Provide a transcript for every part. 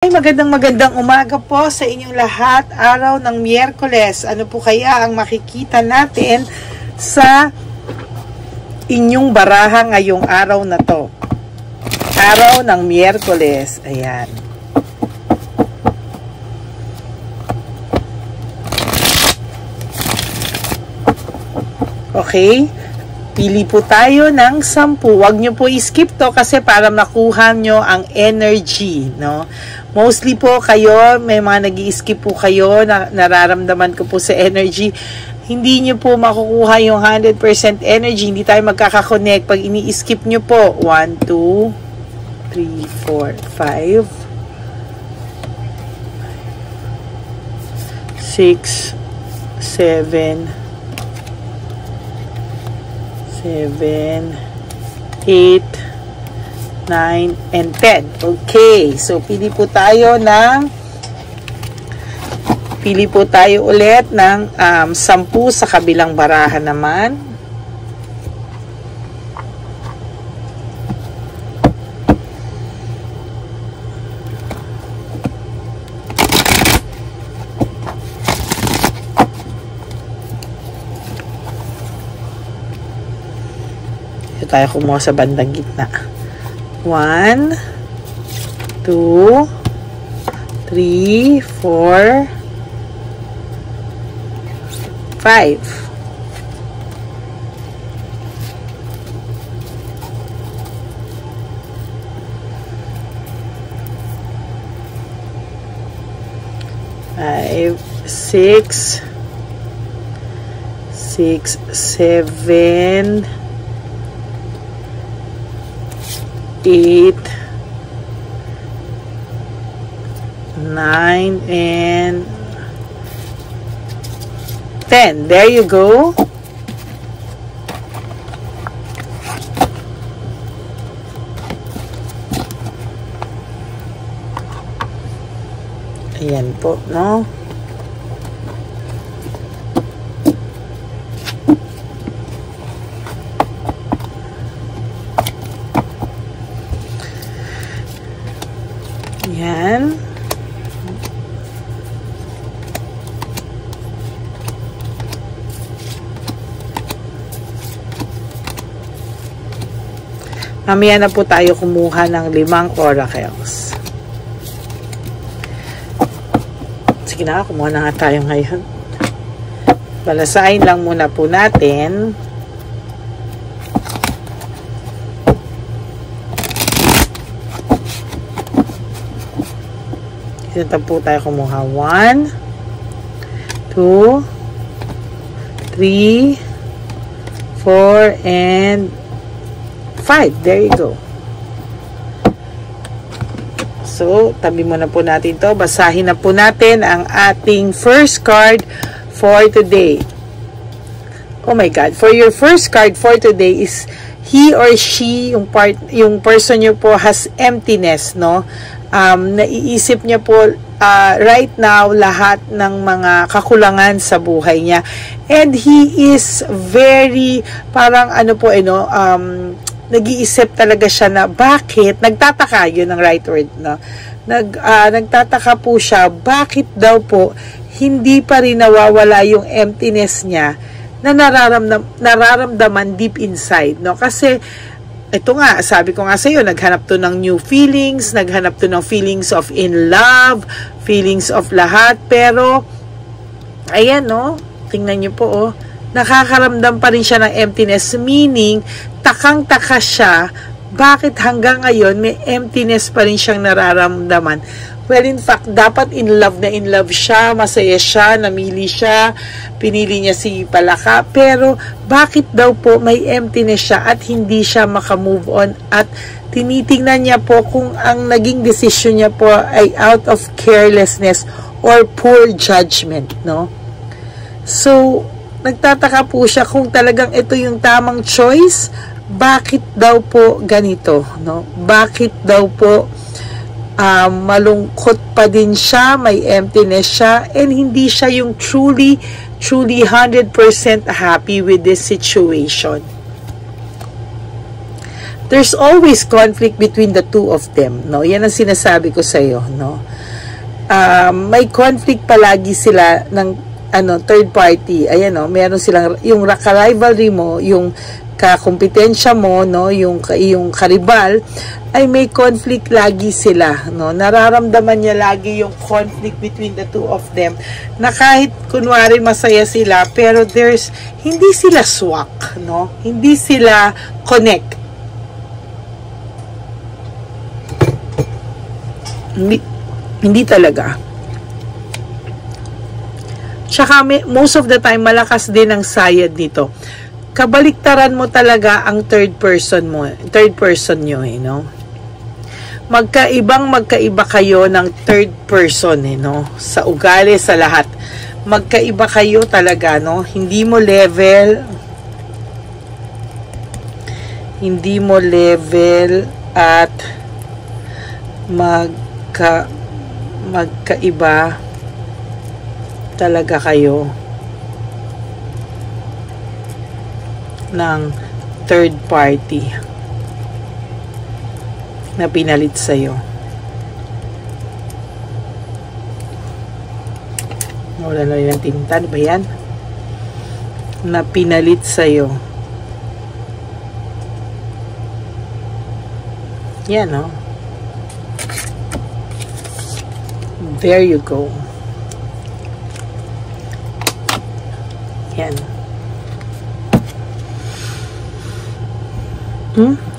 Magandang umaga po sa inyong lahat. Araw ng Miyerkules. Ano po kaya ang makikita natin sa inyong baraha ngayong araw na to? Araw ng Miyerkules. Ayan. Okay. Pili po tayo ng 10. Huwag nyo po i-skip to kasi para makuha nyo ang energy, no? Mostly po kayo, may mga nag-i-skip po kayo na nararamdaman ko po sa energy. Hindi nyo po makukuha yung 100% energy. Hindi tayo magkakakonect pag ini-skip nyo po. 1, 2, 3, 4, 5, 6, 7, 8, 9, and 10. Okay. So, pili po tayo ulit ng 10 sa kabilang baraha naman. Ito tayo kumuha sa bandang gitna. 1, 2, 3, 4, 5. Five, 6, 7, 8, 9, and 10. There you go. Ayan po, no? Ayan. Mamaya na po tayo kumuha ng 5 oracles. Sige na, kumuha na nga tayo ngayon. Balasahin lang muna po natin. Dito po tayo kumuha. 1, 2, 3, 4, and 5. There you go. So, tabi muna po natin to. Basahin na po natin ang ating first card for today. Oh my God. For your first card for today is he or she, yung person nyo po has emptiness, no? Naiisip niya po right now lahat ng mga kakulangan sa buhay niya. And he is very, parang ano po, nag-iisip talaga siya na bakit, nagtataka, yun ang right word, no? Nagtataka po siya, bakit daw po hindi pa rin nawawala yung emptiness niya na nararamdaman deep inside, no? Kasi ito nga, sabi ko nga sa iyo, naghanap to ng new feelings, naghanap to ng feelings of in love, feelings of lahat, pero ayan, no? Tingnan niyo po, oh. Nakakaramdam pa rin siya ng emptiness, meaning takang-taka siya bakit hanggang ngayon may emptiness pa rin siyang nararamdaman. Well, in fact, dapat in love siya, masaya siya, namili siya, pinili niya si Palaka, pero bakit daw po may emptiness siya at hindi siya makamove on, at tinitingnan niya po kung ang naging decision niya po ay out of carelessness or poor judgment, no? So, nagtataka po siya kung talagang ito yung tamang choice. Bakit daw po ganito, no? Bakit daw po malungkot pa din siya, may emptiness siya, and hindi siya yung truly 100% happy with this situation. There's always conflict between the two of them, no? Yan ang sinasabi ko sa iyo, no? may conflict palagi sila ng third party. Ayan, no, meron silang yung rivalry mo, yung kakompetensya mo, no, yung karibal, ay may conflict lagi sila, no. Nararamdaman niya lagi yung conflict between the two of them, na kahit kunwari masaya sila, pero hindi sila swak, no, hindi sila connect. Hindi talaga. Tsaka most of the time, malakas din ang sayad nito. Kabaliktaran mo talaga ang third person nyo, no? Magkaiba kayo ng third person, no? Sa ugali, sa lahat. Magkaiba kayo talaga, no? Hindi mo level at magkaiba talaga kayo ng third party na pinalit sa'yo. Wala na rin ang tinta. Ano ba yan? Na pinalit sa'yo. Yan, no? There you go. Yan.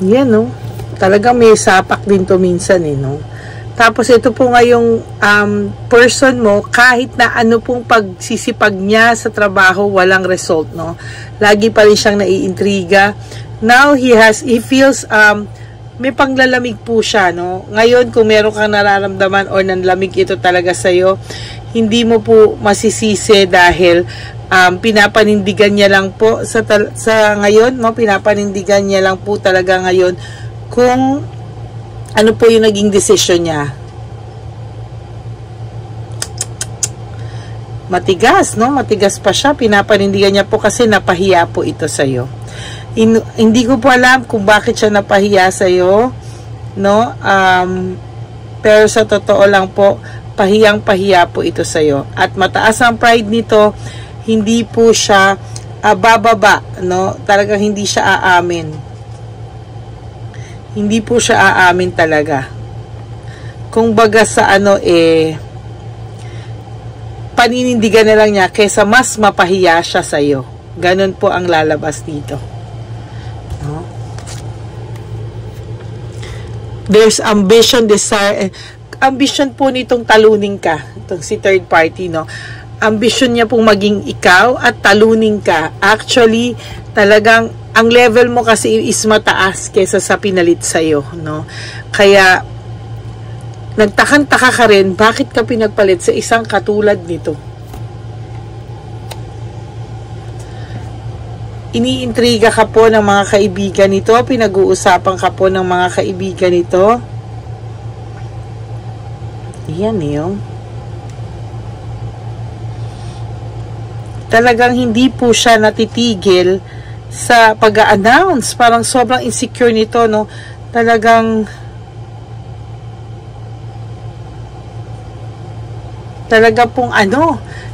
Yan, no? Talagang may sapak din to minsan, no? Tapos ito po nga yung person mo, kahit na ano pong pagsisipag niya sa trabaho, walang result, no? Lagi pa rin siyang naiintriga. Now, he feels, may panglalamig po siya, no? Ngayon, kung meron kang nararamdaman or nanlamig ito talaga sa'yo, hindi mo po masisisi dahil pinapanindigan niya lang po sa ngayon, no? Pinapanindigan niya lang po talaga ngayon kung ano po yung naging decision niya. Matigas, no? Matigas pa siya. Pinapanindigan niya po kasi napahiya po ito sa'yo. Hindi ko po alam kung bakit siya napahiya sa'yo, no? Pero sa totoo lang po, pahiyang-pahiya po ito sa'yo. At mataas ang pride nito, hindi po siya bababa, no? Talagang hindi siya aamin. Hindi po siya aamin talaga. Kung baga sa paninindigan na lang niya kaysa mas mapahiya siya sa'yo. Ganun po ang lalabas dito. No? There's ambition, desire. Ambition po nitong talunin ka. Itong si third party, no? Ambition niya pong maging ikaw at talunin ka. Actually, talagang ang level mo kasi is mataas kaysa sa pinalit sa'yo, no? Kaya, nagtakang-taka ka rin, bakit ka pinagpalit sa isang katulad nito? Iniintriga ka po ng mga kaibigan nito, pinag-uusapan ka po ng mga kaibigan nito. Yan yun. Talagang hindi po siya natitigil sa pag-a-announce. Parang sobrang insecure nito, no? Talagang pong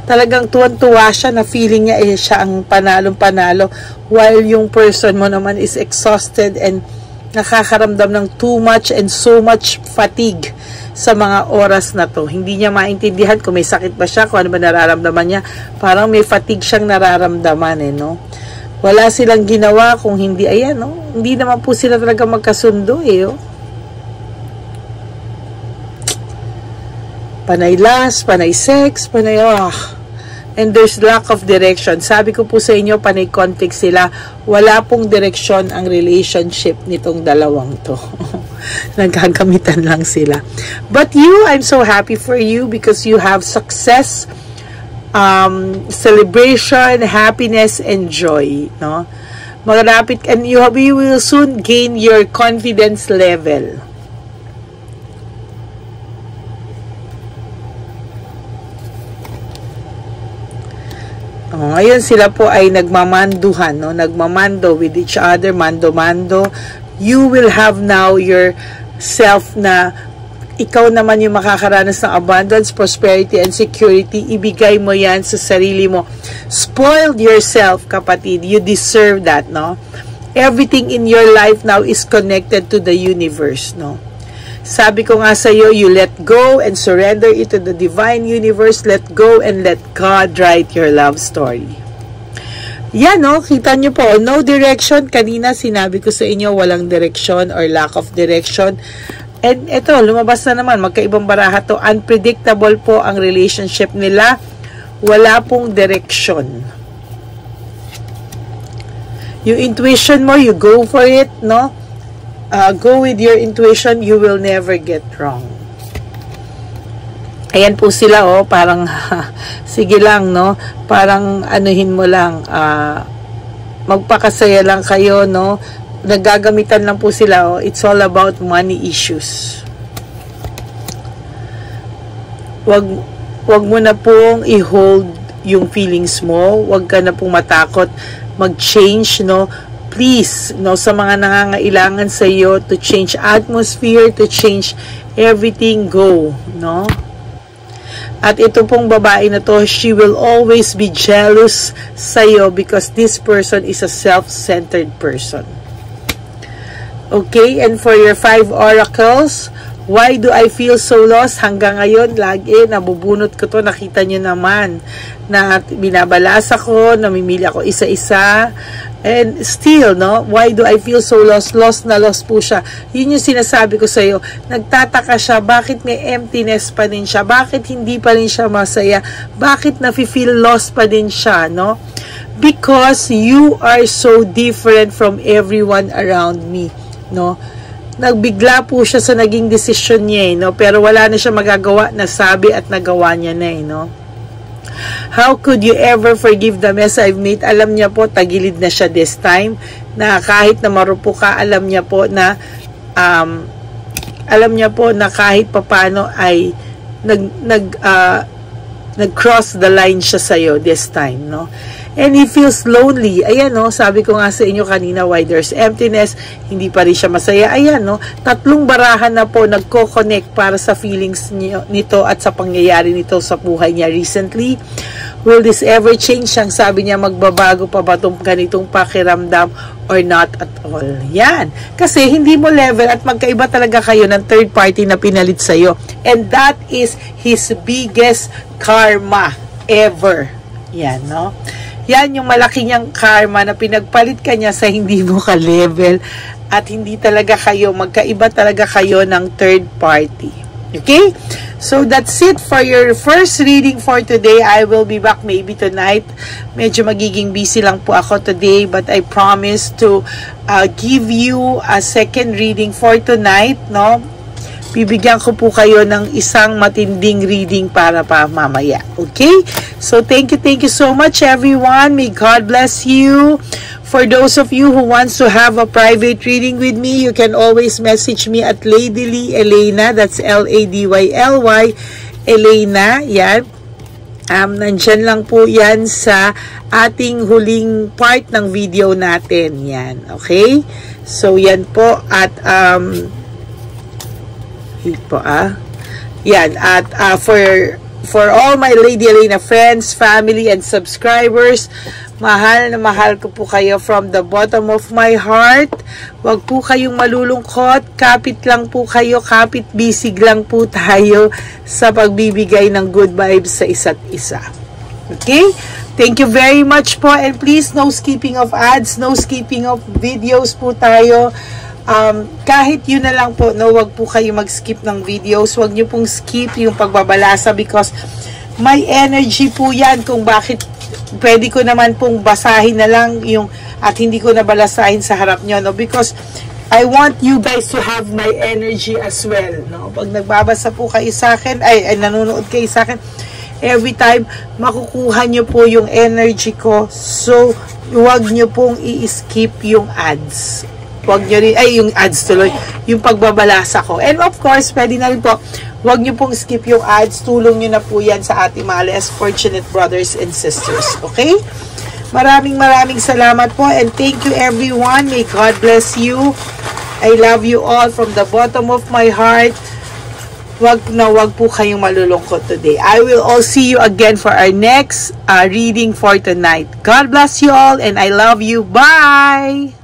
talagang tuwan-tuwa siya na feeling niya siya ang panalong-panalo while yung person mo naman is exhausted and nakakaramdam ng too much and so much fatigue sa mga oras na to. Hindi niya maintindihan kung may sakit ba siya, kung ano ba nararamdaman niya. Parang may fatigue siyang nararamdaman, no? Wala silang ginawa kung hindi, ayan, no? Hindi naman po sila talaga magkasundo, oh. Panay lust, panay sex, panay, and there's lack of direction. Sabi ko po sa inyo, panay conflict sila. Wala pong direction ang relationship nitong dalawang to. Nagkagamitan lang sila. But you, I'm so happy for you because you have success, celebration, happiness, and joy, no? Malapit, and you will soon gain your confidence level. Ngayon sila po ay nagmamanduhan, no? Nagmamando with each other, mando-mando. You will have now yourself na ikaw naman yung makakaranas ng abundance, prosperity, and security. Ibigay mo yan sa sarili mo. Spoil yourself, kapatid. You deserve that, no? Everything in your life now is connected to the universe, no? Sabi ko nga sa iyo, you let go and surrender it to the divine universe. Let go and let God write your love story. Yan, no? Kita nyo po, no direction. Kanina sinabi ko sa inyo, walang direction or lack of direction. And ito, lumabas na naman, magkaibang baraha to. Unpredictable po ang relationship nila. Wala pong direction. Yung intuition mo, you go for it, no? Go with your intuition, you will never get wrong. Ayan po sila, oh, parang, sige lang, no? Parang, anuhin mo lang, magpakasaya lang kayo, no? Nagagamitan lang po sila, oh. It's all about money issues. Wag mo na pong i-hold yung feelings mo. Wag ka na pong matakot mag-change, no? Please, no, sa mga nangangailangan sa iyo to change atmosphere, to change everything, go, no? At ito pong babae na to, she will always be jealous sa iyo because this person is a self-centered person. Okay, and for your 5 oracles, why do I feel so lost? Hanggang ngayon, lagi, nabubunot ko to. Nakita nyo naman na binabalasa ko, namimili ako isa-isa. And still, no? Why do I feel so lost? Lost na lost po siya. Yun yung sinasabi ko sa'yo. Nagtataka siya, bakit may emptiness pa din siya? Bakit hindi pa rin siya masaya? Bakit nafe-feel lost pa din siya, no? Because you are so different from everyone around me, no? Nagbigla po siya sa naging desisyon niya, no? Pero wala na siya magagawa, nasabi at nagawa niya na, no? How could you ever forgive the mess I've made? Alam niya po, tagilid na siya this time, na kahit na marupo ka, alam niya po na kahit papano ay nag-cross the line siya sa'yo this time, no? And he feels lonely. Ayan, no? Sabi ko nga sa inyo kanina, why there's emptiness, hindi pa rin siya masaya. Ayan, no? 3 barahan na po nagko-connect para sa feelings nito at sa pangyayari nito sa buhay niya recently. Will this ever change? Ang sabi niya, magbabago pa ba itong ganitong pakiramdam or not at all? Yan. Kasi hindi mo level at magkaiba talaga kayo ng third party na pinalit sa'yo. And that is his biggest karma ever. Yan, no? Yan yung malaki niyang karma na pinagpalit ka niya sa hindi mo ka-level at hindi talaga kayo, magkaiba talaga kayo ng third party. Okay? So, that's it for your first reading for today. I will be back maybe tonight. Medyo magiging busy lang po ako today, but I promise to give you a second reading for tonight, no? Bibigyan ko po kayo ng isang matinding reading para pa mamaya. Okay? So, thank you so much, everyone. May God bless you. For those of you who wants to have a private reading with me, you can always message me at Lady Lee Elena. That's L-A-D-Y-L-Y Elena. Yan. Nandyan lang po yan sa ating huling part ng video natin. Yan. Okay? So, yan po. At, yan. At, for all my Lady Elena friends, family, and subscribers, mahal na mahal ko po kayo from the bottom of my heart. Huwag po kayong malulungkot. Kapit lang po kayo. Kapit bisig lang po tayo sa pagbibigay ng good vibes sa isa't isa. Okay? Thank you very much po. And please, no skipping of ads, no skipping of videos po tayo. Kahit yun na lang po, no, wag po kayo mag-skip ng videos. Wag nyo pong skip yung pagbabalasa because may energy po yan kung bakit pwede ko naman pong basahin na lang yung at hindi ko nabalasahin sa harap nyo, no, because I want you guys to have my energy as well, no. Pag nagbabasa po kayo sa akin, ay nanonood kayo sa akin, every time makukuha nyo po yung energy ko. So, wag nyo pong i-skip yung ads. Wag nyo rin, yung ads tuloy, yung pagbabalasa ko. And of course, pwede na rin po, wag nyo pong skip yung ads, tulong nyo na po yan sa ating mga less fortunate brothers and sisters. Okay? Maraming salamat po, and thank you everyone. May God bless you. I love you all from the bottom of my heart. wag po kayong malulungkot today. I will all see you again for our next reading for tonight. God bless you all and I love you. Bye!